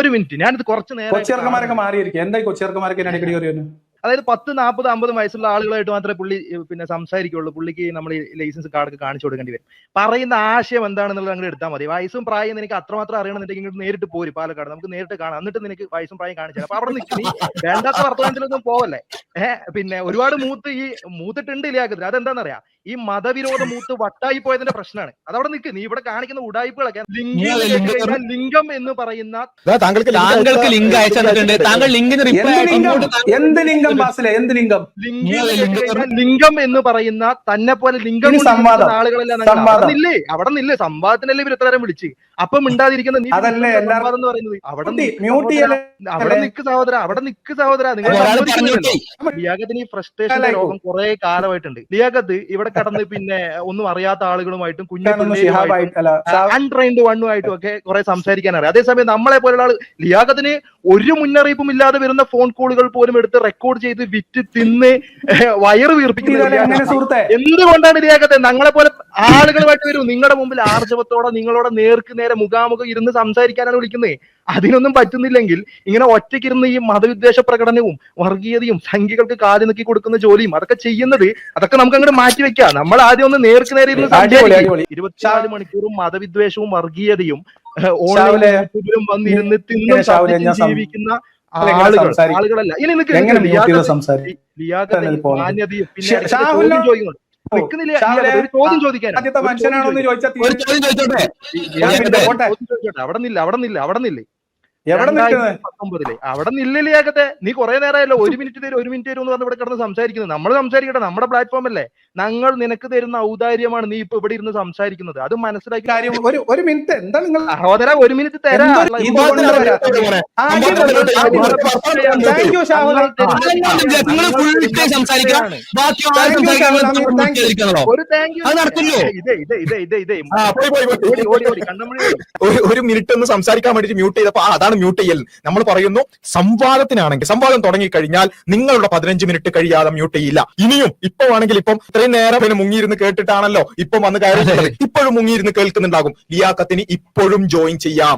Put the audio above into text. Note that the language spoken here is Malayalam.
ഒരു മിനിറ്റ്, ഞാനിത് കുറച്ച് നേരം കൊച്ചിയർക്കന്മാരൊക്കെ മാറിയിരിക്കും. എന്തായി കൊച്ചിയർക്കന്മാരൊക്കെ ഇടയ്ക്കടി കയറി? അതായത് 10, 40, 50 വയസ്സുള്ള ആളുകളായിട്ട് മാത്രമേ പുള്ളി പിന്നെ സംസാരിക്കുള്ളൂ. പുള്ളിക്ക് നമ്മൾ ഈ ലൈസൻസ് കാർഡൊക്കെ കാണിച്ചു കൊടുക്കേണ്ടി വരും. പറയുന്ന ആശയം എന്താണെന്നുള്ളത് അങ്ങനെ എടുത്താൽ മതി. വയസ്സും പ്രായം നിനക്ക് അത്രമാത്രം അറിയണമെന്നുണ്ടെങ്കിൽ ഇങ്ങോട്ട് നേരിട്ട് പോരും പാലക്കാട്, നമുക്ക് നേരിട്ട് കാണാം. എന്നിട്ട് നിനക്ക് വയസ്സും പ്രായം കാണിച്ചാൽ അപ്പൊ അവിടെ നിൽക്കും. നീ വേണ്ടാത്ത വർത്തമാനത്തിലൊന്നും പോവല്ലേ. പിന്നെ ഒരുപാട് മൂത്തിട്ടുണ്ട് ലിയാഖത്ത്. അതെന്താണെന്നറിയാം, ഈ മതവിരോധ മൂത്ത് വട്ടായി പോയതിന്റെ പ്രശ്നമാണ്. അതവിടെ നിൽക്ക്. നീ ഇവിടെ കാണിക്കുന്ന ഉടായ്പകളൊക്കെ ലിംഗം എന്ന് പറയുന്ന താങ്കൾക്ക് ലിങ്ക് അയച്ചു തന്നിട്ടുണ്ട്. താങ്കൾ ലിങ്കിന് എന്ത് ലിംഗം ബാസിലെ, എന്ത് ലിംഗം? ലിംഗം എന്ന് പറയുന്ന തന്നെ പോലെ ലിംഗം ആളുകളെല്ലാം അവിടെ നില്ലേ സംവാദത്തിനല്ലേ ഇവർ എത്ര നേരം വിളിച്ച്. അപ്പം മിണ്ടാതിരിക്കുന്ന നീ സംവാദം എന്ന് പറയുന്നത് അവിടെ നിക്ക് സഹോദര, അവിടെ നിക്ക് സഹോദര. നിങ്ങൾ ലിയാഖത്തിന് ഈ ഫ്രസ്ട്രേഷന്റെ രോഗം കുറെ കാലമായിട്ടുണ്ട്. ലിയാഖത്ത് ഇവിടെ കടന്ന് പിന്നെ ഒന്നും അറിയാത്ത ആളുകളുമായിട്ടും അൺട്രെയിൻഡ് വണ്ണുമായിട്ടും ഒക്കെ കുറെ സംസാരിക്കാൻ അറിയാം. അതേസമയം നമ്മളെ പോലുള്ള ആള് ലിയാഖത്തിന് ഒരു മുന്നറിയിപ്പും ഇല്ലാതെ വരുന്ന ഫോൺ കോളുകൾ പോലും എടുത്ത് റെക്കോർഡ് ചെയ്ത് വിറ്റ് തിന്ന് വയറ് വീർപ്പിക്കുന്നത് എന്തുകൊണ്ടാണ് ലിയാഖത്തെ? ഞങ്ങളെ പോലെ ആളുകളുമായിട്ട് വരും നിങ്ങളുടെ മുമ്പിൽ ആർജവത്തോടെ നിങ്ങളോട് നേർക്ക് നേരെ മുഖാമുഖം ഇരുന്ന് സംസാരിക്കാനാണ് വിളിക്കുന്നത്. അതിനൊന്നും പറ്റുന്നില്ലെങ്കിൽ ഇങ്ങനെ ഒറ്റയ്ക്കിരുന്ന് ഈ മതവിദ്വേഷ പ്രകടനവും വർഗീയതയും സംഖ്യകൾക്ക് കാതി നോക്കി കൊടുക്കുന്ന ജോലിയും അതൊക്കെ ചെയ്യുന്നത്, അതൊക്കെ നമുക്ക് അങ്ങോട്ട് മാറ്റിവെക്കാം. നമ്മൾ ആദ്യം ഒന്ന് നേർക്ക് നേരെ ഇരുന്ന് സംസാരിക്കും. 24 മണിക്കൂറും മതവിദ്വേഷവും വർഗീയതയും ഓൺലൈനിലും വന്നിരുന്ന് തിന്നും ജീവിക്കുന്ന ആളുകളല്ല. ഇനി മാന്യതയും പിന്നെ ചോദ്യം ചോദിക്കാൻ അവിടെ നില്ല അവിടെ നില്ലിയാകത്തെ. നീ കുറെ നേരമല്ലോ 1 മിനിറ്റ് തരും 1 മിനിറ്റ് തരും എന്ന് പറഞ്ഞ് ഇവിടെ കിടന്ന് സംസാരിക്കുന്നത്. നമ്മൾ സംസാരിക്കട്ടെ, നമ്മുടെ പ്ലാറ്റ്ഫോം അല്ലേ. ഞങ്ങൾ നിനക്ക് തരുന്ന ഔദാര്യമാണ് നീ ഇപ്പൊ ഇവിടെ ഇരുന്ന് സംസാരിക്കുന്നത്. അത് മനസ്സിലാക്കി ഒരു മിനിറ്റ് എന്താ നിങ്ങൾ സഹോദര 1 മിനിറ്റ് തരാം. ഒരു മിനിറ്റ് ഒന്ന് സംസാരിക്കാൻ വേണ്ടിട്ട് മ്യൂട്ട് ചെയ്തപ്പോ അതാണ് മ്യൂട്ട് ചെയ്യൽ. നമ്മൾ പറയുന്നു സംവാദത്തിനാണെങ്കിൽ സംവാദം തുടങ്ങിക്കഴിഞ്ഞാൽ നിങ്ങളുടെ 15 മിനിറ്റ് കഴിയാതെ മ്യൂട്ട് ചെയ്യില്ല. ഇനിയും ഇപ്പൊ ആണെങ്കിൽ ഇപ്പം ഇത്രയും നേരം പിന്നെ മുങ്ങിയിരുന്ന് കേട്ടിട്ടാണല്ലോ ഇപ്പം വന്ന് കയറിയിട്ടുള്ളത്. ഇപ്പോഴും മുങ്ങിയിരുന്ന് കേൾക്കുന്നുണ്ടാകും. ലിയാഖത്തിന് ഇപ്പോഴും ജോയിൻ ചെയ്യാം.